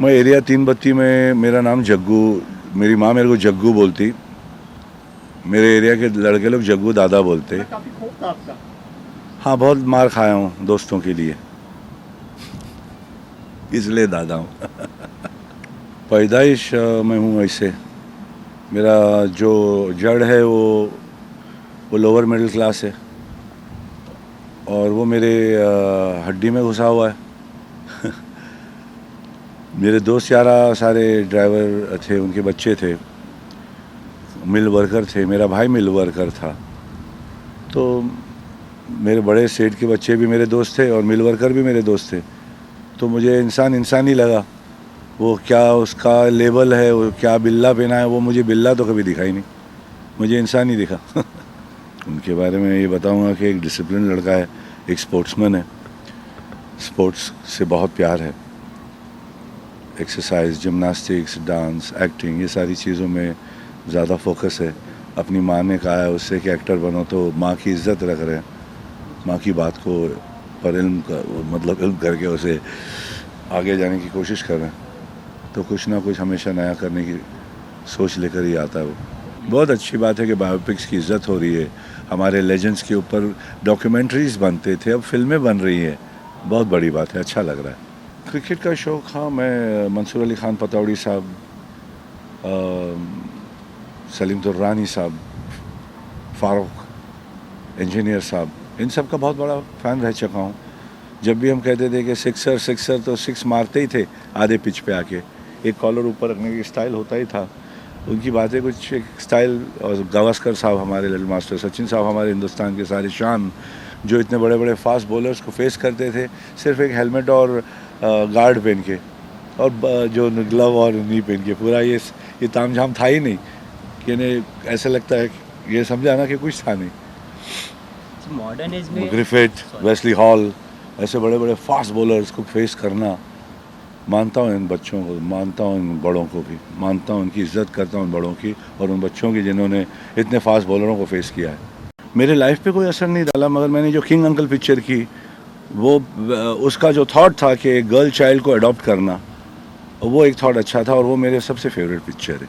मैं एरिया 3 बत्ती में, मेरा नाम जग्गू, मेरी माँ मेरे को जग्गू बोलती, मेरे एरिया के लड़के लोग जग्गू दादा बोलते। काफी खौफ था आपका। हाँ, बहुत मार खाया हूँ दोस्तों के लिए, इसलिए दादा हूँ। पैदाइश मैं हूँ ऐसे, मेरा जो जड़ है वो लोअर मिडिल क्लास है और वो मेरे हड्डी में घुसा हुआ है। मेरे दोस्त यारा सारे ड्राइवर थे, उनके बच्चे थे, मिल वर्कर थे, मेरा भाई मिल वर्कर था, तो मेरे बड़े सेठ के बच्चे भी मेरे दोस्त थे और मिल वर्कर भी मेरे दोस्त थे। तो मुझे इंसान ही लगा। वो क्या उसका लेबल है, वो क्या बिल्ला पहना है, वो मुझे बिल्ला तो कभी दिखा ही नहीं, मुझे इंसान ही दिखा। उनके बारे में ये बताऊंगा कि एक डिसिप्लिन लड़का है, एक स्पोर्ट्समैन है, स्पोर्ट्स से बहुत प्यार है, एक्सरसाइज, जिम्नास्टिक्स, डांस, एक्टिंग, ये सारी चीज़ों में ज़्यादा फोकस है। अपनी माँ ने कहा है उससे कि एक्टर बनो, तो माँ की इज्जत रख रहे हैं, माँ की बात को पर इल्म मतलब इल्म करके उसे आगे जाने की कोशिश कर रहे हैं। तो कुछ ना कुछ हमेशा नया करने की सोच लेकर ही आता है वो। बहुत अच्छी बात है कि बायोपिक्स की इज्जत हो रही है, हमारे लेजेंड्स के ऊपर डॉक्यूमेंट्रीज बनते थे, अब फिल्में बन रही हैं, बहुत बड़ी बात है, अच्छा लग रहा है। क्रिकेट का शौक़, हाँ, मैं मंसूर अली खान पतौड़ी साहब, सलीम तुर्रानी साहब, फारूक इंजीनियर साहब, इन सब का बहुत बड़ा फ़ैन रह चुका हूँ। जब भी हम कहते थे कि सिक्सर सिक्सर, तो सिक्स मारते ही थे आधे पिच पे आके, एक कॉलर ऊपर रखने की स्टाइल होता ही था, उनकी बातें कुछ एक स्टाइल। और गावस्कर साहब हमारे लिटिल मास्टर, सचिन साहब हमारे हिंदुस्तान के सारे शान, जो इतने बड़े बड़े फास्ट बॉलर्स को फेस करते थे सिर्फ एक हेलमेट और गार्ड पहन के, और जो ग्लव और नी पहन के, पूरा ये तामझाम था ही नहीं कि इन्हें ऐसा लगता है कि ये समझा ना कि कुछ था नहीं। मॉडर्न एज में ग्रिफिथ, वेस्ली हॉल, ऐसे बड़े बड़े फास्ट बॉलर्स को फेस करना, मानता हूँ इन बच्चों को, मानता हूँ इन बड़ों को भी, मानता हूँ उनकी इज्जत करता हूँ उन बड़ों की और उन बच्चों की जिन्होंने इतने फास्ट बॉलरों को फेस किया है। मेरे लाइफ पे कोई असर नहीं डाला, मगर मैंने जो किंग अंकल पिक्चर की, वो उसका जो थॉट था कि गर्ल चाइल्ड को अडॉप्ट करना, वो एक थॉट अच्छा था और वो मेरे सबसे फेवरेट पिक्चर है।